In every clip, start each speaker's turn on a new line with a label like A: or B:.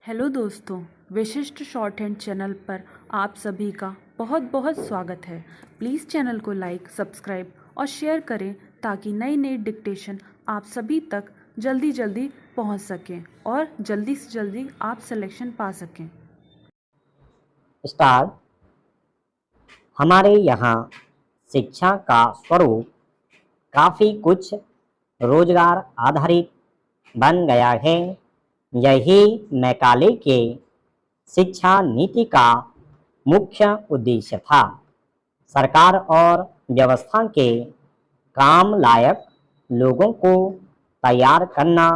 A: Hello दोस्तों, विशिष्ट short hand channel पर आप सभी का बहुत बहुत स्वागत है। प्लीज़ चैनल को लाइक, सब्सक्राइब और शेयर करें ताकि नई नई डिक्टेशन आप सभी तक जल्दी जल्दी पहुंच सकें और जल्दी से जल्दी आप सिलेक्शन पा सकें।
B: स्टार हमारे यहाँ शिक्षा का स्वरूप काफ़ी कुछ रोजगार आधारित बन गया है। यही मैकाले के शिक्षा नीति का मुख्य उद्देश्य था। सरकार और व्यवस्था के काम लायक लोगों को तैयार करना।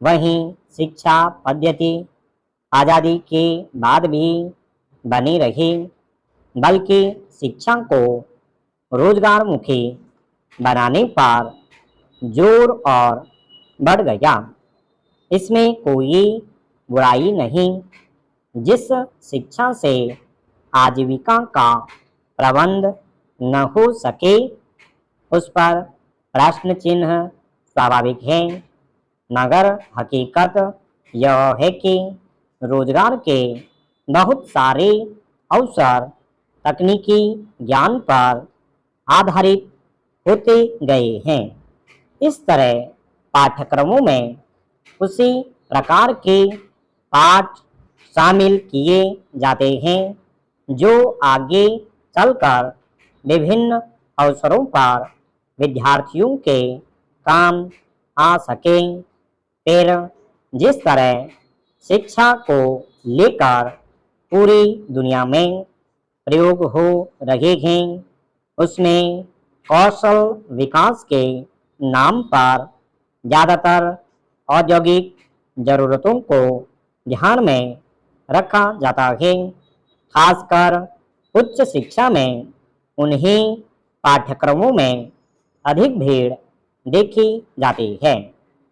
B: वहीं शिक्षा पद्धति आज़ादी के बाद भी बनी रही, बल्कि शिक्षा को रोजगारमुखी बनाने पर जोर और बढ़ गया। इसमें कोई बुराई नहीं। जिस शिक्षा से आजीविका का प्रबंध न हो सके उस पर प्रश्न चिन्ह स्वाभाविक है, मगर हकीकत यह है कि रोजगार के बहुत सारे अवसर तकनीकी ज्ञान पर आधारित होते गए हैं। इस तरह पाठ्यक्रमों में उसी प्रकार के पाठ शामिल किए जाते हैं जो आगे चलकर विभिन्न अवसरों पर विद्यार्थियों के काम आ सकें। फिर जिस तरह शिक्षा को लेकर पूरी दुनिया में प्रयोग हो रहे हैं, उसमें कौशल विकास के नाम पर ज़्यादातर औद्योगिक ज़रूरतों को ध्यान में रखा जाता है। खासकर उच्च शिक्षा में उन्हीं पाठ्यक्रमों में अधिक भीड़ देखी जाती है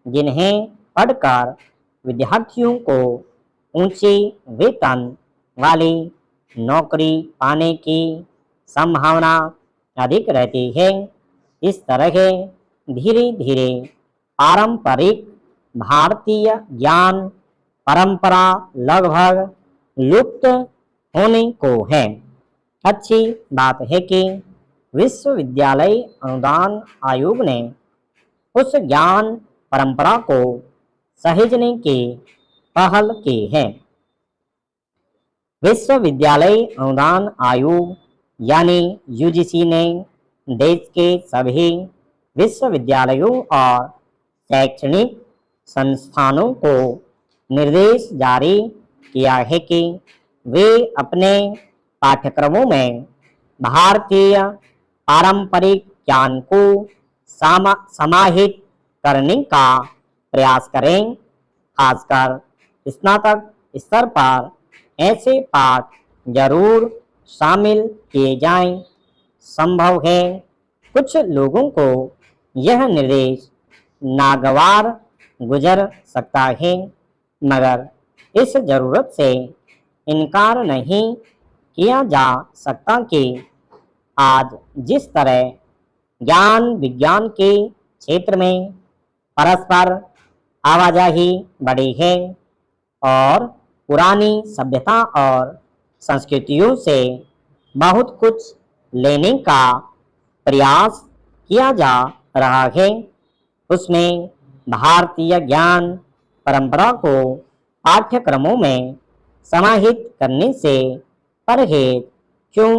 B: जिन्हें पढ़कर विद्यार्थियों को ऊंचे वेतन वाली नौकरी पाने की संभावना अधिक रहती है। इस तरह धीरे धीरे पारंपरिक भारतीय ज्ञान परंपरा लगभग लुप्त होने को है। अच्छी बात है कि विश्वविद्यालय अनुदान आयोग ने उस ज्ञान परंपरा को सहेजने की पहल की है। विश्वविद्यालय अनुदान आयोग यानी यूजीसी ने देश के सभी विश्वविद्यालयों और शैक्षणिक संस्थानों को निर्देश जारी किया है कि वे अपने पाठ्यक्रमों में भारतीय पारंपरिक ज्ञान को समाहित करने का प्रयास करें। खासकर स्नातक स्तर पर ऐसे पाठ जरूर शामिल किए जाएं। संभव है कुछ लोगों को यह निर्देश नागवार गुजर सकता है, मगर इस जरूरत से इनकार नहीं किया जा सकता कि आज जिस तरह ज्ञान विज्ञान के क्षेत्र में परस्पर आवाजाही बढ़ी है और पुरानी सभ्यता और संस्कृतियों से बहुत कुछ लेने का प्रयास किया जा रहा है, उसमें भारतीय ज्ञान परंपरा को पाठ्यक्रमों में समाहित करने से परहेज क्यों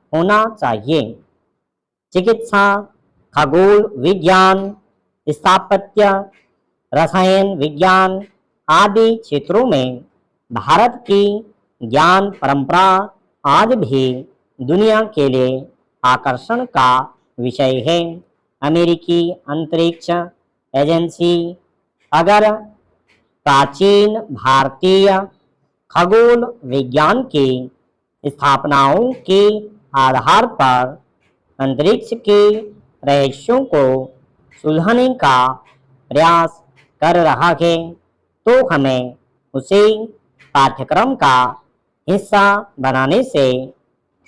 B: होना चाहिए। चिकित्सा, खगोल विज्ञान, स्थापत्य, रसायन विज्ञान आदि क्षेत्रों में भारत की ज्ञान परंपरा आज भी दुनिया के लिए आकर्षण का विषय है। अमेरिकी अंतरिक्ष एजेंसी अगर प्राचीन भारतीय खगोल विज्ञान की स्थापनाओं के आधार पर अंतरिक्ष के रहस्यों को सुलझाने का प्रयास कर रहा है, तो हमें उसे पाठ्यक्रम का हिस्सा बनाने से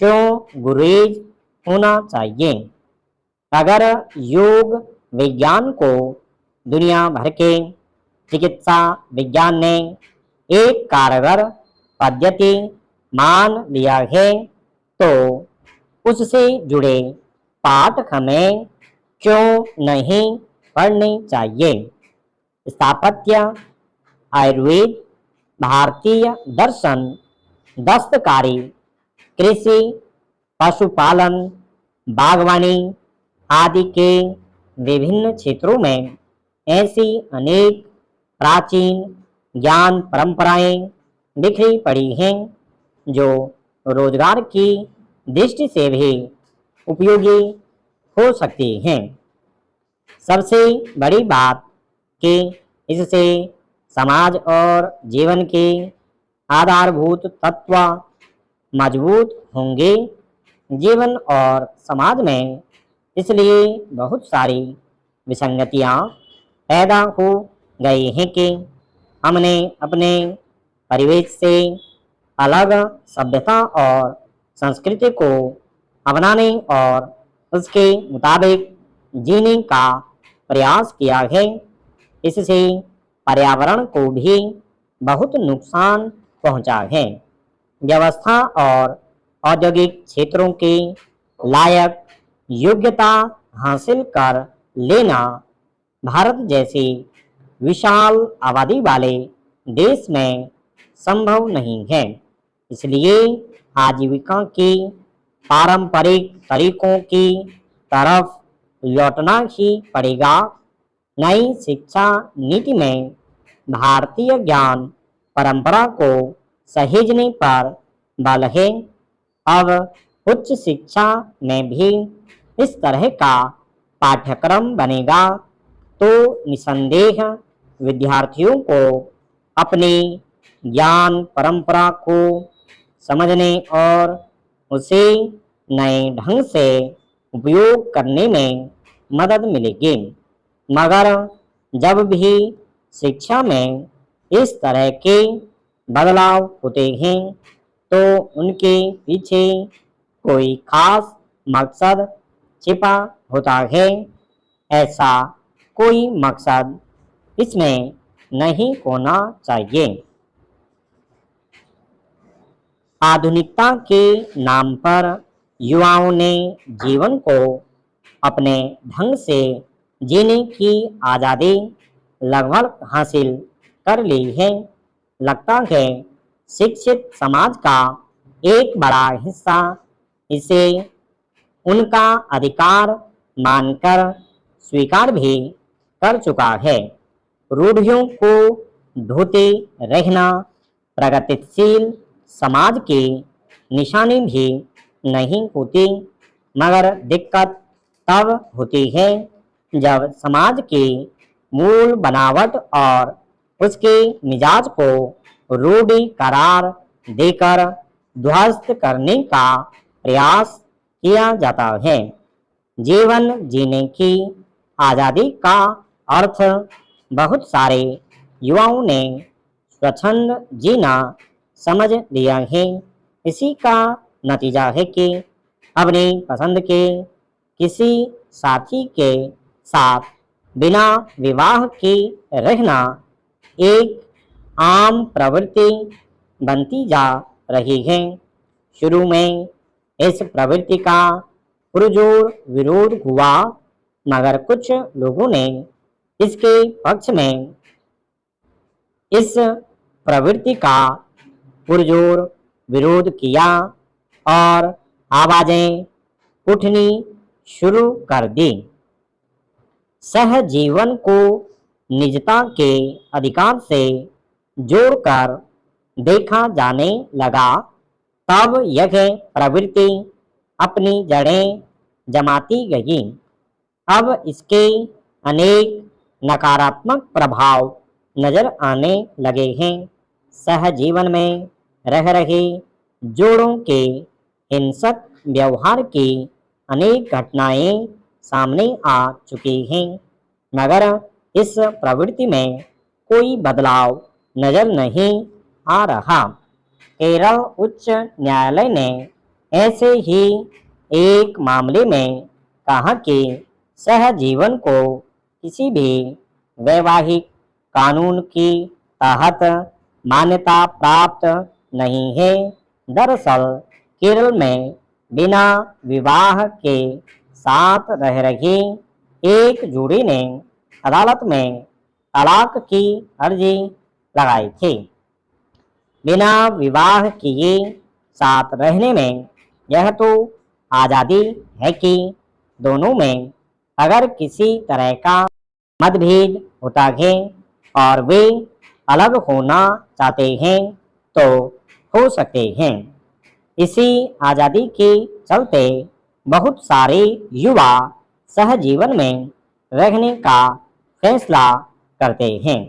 B: क्यों गुरेज होना चाहिए। अगर योग विज्ञान को दुनिया भर के चिकित्सा विज्ञान ने एक कारगर पद्धति मान लिया है, तो उससे जुड़े पाठ हमें क्यों नहीं पढ़ने चाहिए। स्थापत्य, आयुर्वेद, भारतीय दर्शन, दस्तकारी, कृषि, पशुपालन, बागवानी आदि के विभिन्न क्षेत्रों में ऐसी अनेक प्राचीन ज्ञान परंपराएं बिखरी पड़ी हैं जो रोजगार की दृष्टि से भी उपयोगी हो सकती हैं। सबसे बड़ी बात कि इससे समाज और जीवन के आधारभूत तत्व मजबूत होंगे। जीवन और समाज में इसलिए बहुत सारी विसंगतियां पैदा हो गई हैं कि हमने अपने परिवेश से अलग सभ्यता और संस्कृति को अपनाने और उसके मुताबिक जीने का प्रयास किया है। इससे पर्यावरण को भी बहुत नुकसान पहुंचा है। व्यवस्था और औद्योगिक क्षेत्रों के लायक योग्यता हासिल कर लेना भारत जैसे विशाल आबादी वाले देश में संभव नहीं है। इसलिए आजीविका के पारंपरिक तरीकों की तरफ लौटना ही पड़ेगा। नई शिक्षा नीति में भारतीय ज्ञान परंपरा को सहेजने पर बल है। अब उच्च शिक्षा में भी इस तरह का पाठ्यक्रम बनेगा तो निसंदेह विद्यार्थियों को अपनी ज्ञान परंपरा को समझने और उसे नए ढंग से उपयोग करने में मदद मिलेगी। मगर जब भी शिक्षा में इस तरह के बदलाव होते हैं तो उनके पीछे कोई खास मकसद छिपा होता है। ऐसा कोई मकसद इसमें नहीं होना चाहिए। आधुनिकता के नाम पर युवाओं ने जीवन को अपने ढंग से जीने की आज़ादी लगभग हासिल कर ली है। लगता है शिक्षित समाज का एक बड़ा हिस्सा इसे उनका अधिकार मानकर स्वीकार भी कर चुका है। रूढ़ियों को ढोते रहना प्रगतिशील समाज की निशानी भी नहीं होती, मगर दिक्कत तब होती है जब समाज की मूल बनावट और उसके मिजाज को रूढ़ी करार देकर ध्वस्त करने का प्रयास किया जाता है। जीवन जीने की आज़ादी का अर्थ बहुत सारे युवाओं ने स्वच्छंद जीना समझ लिया है। इसी का नतीजा है कि अपनी पसंद के किसी साथी के साथ बिना विवाह के रहना एक आम प्रवृत्ति बनती जा रही है। शुरू में इस प्रवृत्ति का पुरजोर विरोध हुआ, मगर कुछ लोगों ने इसके पक्ष में इस प्रवृत्ति का पुरजोर विरोध किया और आवाजें उठनी शुरू कर दी। सहजीवन को निजता के अधिकार से जोड़कर देखा जाने लगा। तब यह प्रवृत्ति अपनी जड़ें जमाती गई। अब इसके अनेक नकारात्मक प्रभाव नजर आने लगे हैं। सहजीवन में रह रहे जोड़ों के हिंसक व्यवहार की अनेक घटनाएं सामने आ चुकी हैं, मगर इस प्रवृत्ति में कोई बदलाव नजर नहीं आ रहा। केरल उच्च न्यायालय ने ऐसे ही एक मामले में कहा कि सहजीवन को किसी भी वैवाहिक कानून के तहत मान्यता प्राप्त नहीं है। दरअसल केरल में बिना विवाह के साथ रह रही एक जोड़ी ने अदालत में तलाक की अर्जी लगाई थी। बिना विवाह किए साथ रहने में यह तो आज़ादी है कि दोनों में अगर किसी तरह का मतभेद होता है और वे अलग होना चाहते हैं तो हो सकते हैं। इसी आज़ादी के चलते बहुत सारे युवा सहजीवन में रहने का फैसला करते हैं।